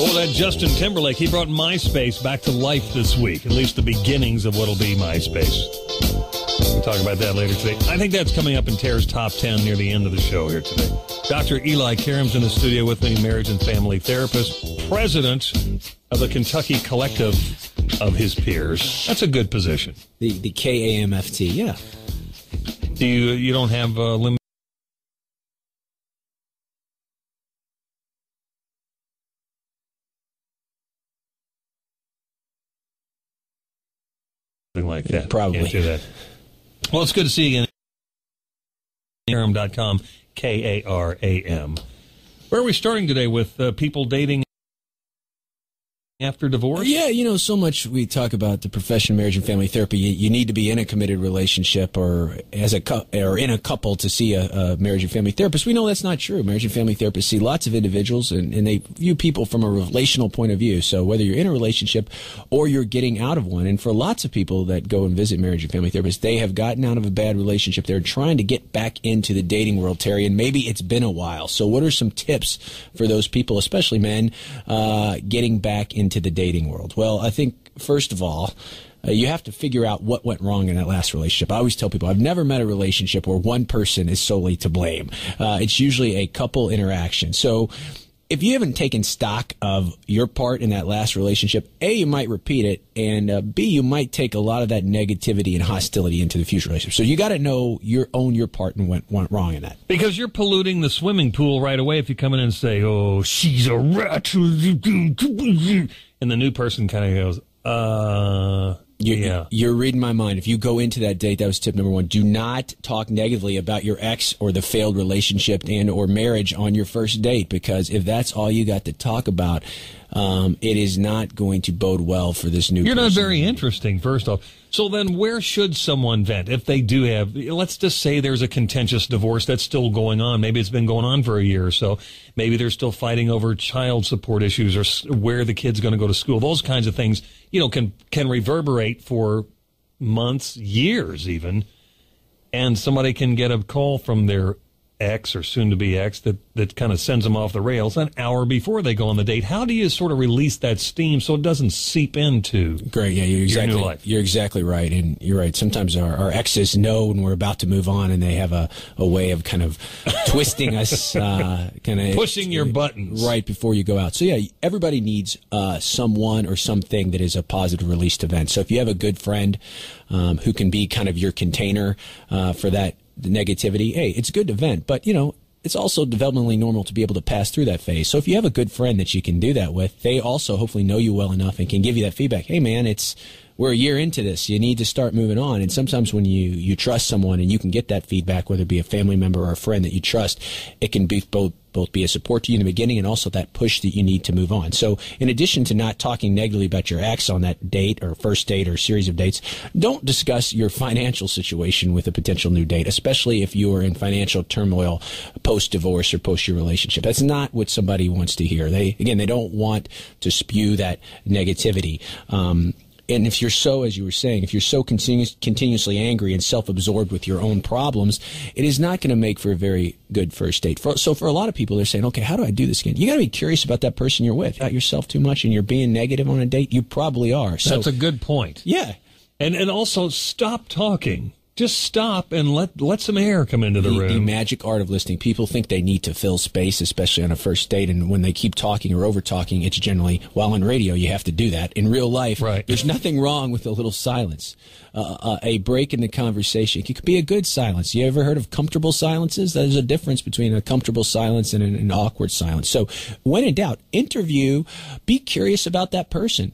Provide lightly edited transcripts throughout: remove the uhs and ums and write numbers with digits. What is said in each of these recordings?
Oh, that Justin Timberlake, he brought MySpace back to life this week, at least the beginnings of what'll be MySpace. We'll talk about that later today. I think that's coming up in Tara's Top 10 near the end of the show here today. Dr. Eli Karam's in the studio with me, marriage and family therapist, president of the Kentucky Collective of his peers. That's a good position. The KAMFT, yeah. You don't have limit? Like that. Probably. Can't do that. Well, it's good to see you again. Karam.com, K-A-R-A-M. Where are we starting today with people dating after divorce? Yeah, so much we talk about the profession of marriage and family therapy. You need to be in a committed relationship or in a couple to see a marriage and family therapist. We know that's not true. Marriage and family therapists see lots of individuals, and they view people from a relational point of view. So whether you're in a relationship or you're getting out of one, and for lots of people that go and visit marriage and family therapists, they have gotten out of a bad relationship. They're trying to get back into the dating world, Terry, and maybe it's been a while. So what are some tips for those people, especially men, getting back into the dating world? Well, I think, first of all, you have to figure out what went wrong in that last relationship. I always tell people I've never met a relationship where one person is solely to blame. It's usually a couple interaction. So if you haven't taken stock of your part in that last relationship, A, you might repeat it, and B, you might take a lot of that negativity and hostility into the future relationship. So you got to know own your part and what went wrong in that. Because you're polluting the swimming pool right away if you come in and say, "Oh, she's a rat," and the new person kind of goes, You're reading my mind. If you go into that date, that was tip number one. Do not talk negatively about your ex or the failed relationship and or marriage on your first date, because if that's all you got to talk about, it is not going to bode well for this new person. You're not very interesting, first off. So then where should someone vent if they do have, let's just say there's a contentious divorce that's still going on. Maybe it's been going on for a year or so. Maybe they're still fighting over child support issues or where the kid's going to go to school. Those kinds of things, can reverberate for months, years even. And somebody can get a call from their ex or soon-to-be ex that kind of sends them off the rails an hour before they go on the date. How do you sort of release that steam so it doesn't seep into your new life? You're exactly right, and you're right. Sometimes our exes know when we're about to move on, and they have a way of kind of twisting us, kind of pushing your buttons right before you go out. So yeah, everybody needs someone or something that is a positive released event. So if you have a good friend who can be kind of your container for that the negativity, hey, it's a good event, but it's also developmentally normal to be able to pass through that phase. So if you have a good friend that you can do that with, they also hopefully know you well enough and can give you that feedback. Hey man, we're a year into this. You need to start moving on. And sometimes when you trust someone and you can get that feedback, whether it be a family member or a friend that you trust, it can be both be a support to you in the beginning and also that push that you need to move on. So in addition to not talking negatively about your ex on that date or first date or series of dates, don't discuss your financial situation with a potential new date, especially if you are in financial turmoil post-divorce or post your relationship. That's not what somebody wants to hear. They don't want to spew that negativity. And if you're so, as you were saying, if you're so continuously angry and self-absorbed with your own problems, it is not going to make for a very good first date. So for a lot of people, they're saying, okay, how do I do this again? You got to be curious about that person you're with. Not yourself too much and you're being negative on a date, you probably are. So, that's a good point. Yeah. And also stop talking. Just stop and let some air come into the room. The magic art of listening. People think they need to fill space, especially on a first date, and when they keep talking or over-talking, it's generally, while on radio, you have to do that. In real life, right. There's nothing wrong with a little silence. A break in the conversation. It could be a good silence. You ever heard of comfortable silences? There's a difference between a comfortable silence and an awkward silence. So when in doubt, interview, be curious about that person.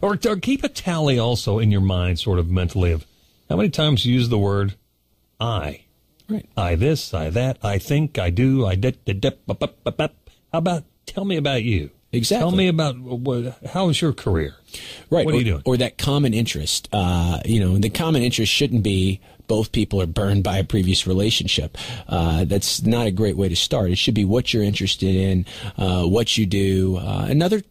Or keep a tally also in your mind, sort of mentally, of how many times you use the word I? Right. I this, I that, I think, I do, I did. How about, tell me about you. Exactly. Tell me about, how is your career? Right. What are you doing? Or that common interest. The common interest shouldn't be both people are burned by a previous relationship. That's not a great way to start. It should be what you're interested in, what you do. Another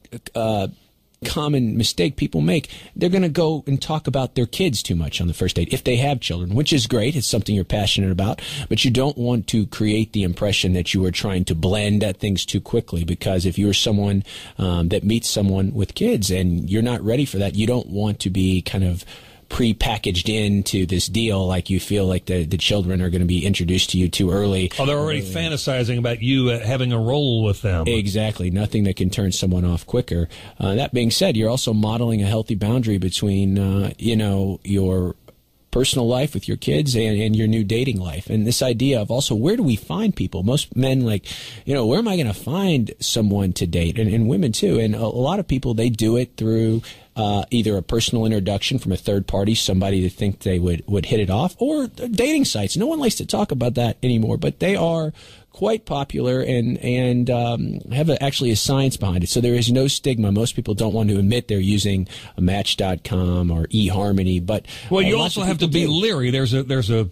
common mistake people make. They're going to go and talk about their kids too much on the first date, if they have children, which is great. It's something you're passionate about, but you don't want to create the impression that you are trying to blend at things too quickly, because if you're someone that meets someone with kids and you're not ready for that, you don't want to be kind of pre-packaged into this deal like you feel like the children are going to be introduced to you too early. Oh, they're already fantasizing about you having a role with them. Exactly. Nothing that can turn someone off quicker. That being said, you're also modeling a healthy boundary between, your personal life with your kids and your new dating life. And this idea of also, where do we find people? Most men where am I going to find someone to date? And women too. And a lot of people, they do it through either a personal introduction from a third party, somebody that think they would hit it off, or dating sites. No one likes to talk about that anymore, but they are quite popular and have actually a science behind it. So there is no stigma. Most people don't want to admit they're using a Match.com or eHarmony, but you also have to be leery. There's a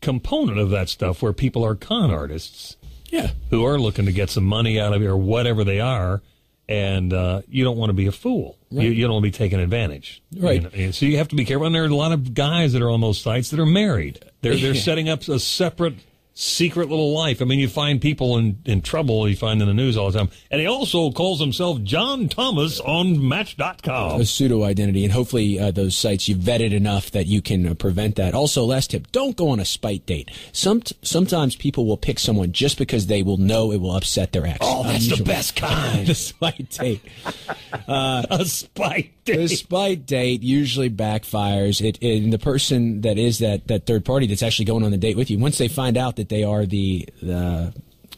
component of that stuff where people are con artists, who are looking to get some money out of you or whatever they are, and you don't want to be a fool. Right. You don't want to be taken advantage. Right. So you have to be careful. And there are a lot of guys that are on those sites that are married. They're setting up a separate secret little life. I mean, you find people in trouble, you find in the news all the time. And he also calls himself John Thomas on Match.com. A pseudo-identity, and hopefully those sites you've vetted enough that you can prevent that. Also, last tip, don't go on a spite date. Sometimes people will pick someone just because they will know it will upset their ex. Oh, that's the best kind. The spite date. A spite date. The spite date usually backfires. And the person that is that third party that's actually going on the date with you, once they find out that they are the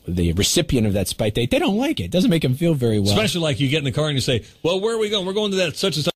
recipient of that spite date, they don't like it. It doesn't make them feel very well. Especially like you get in the car and you say, well, where are we going? We're going to that such and such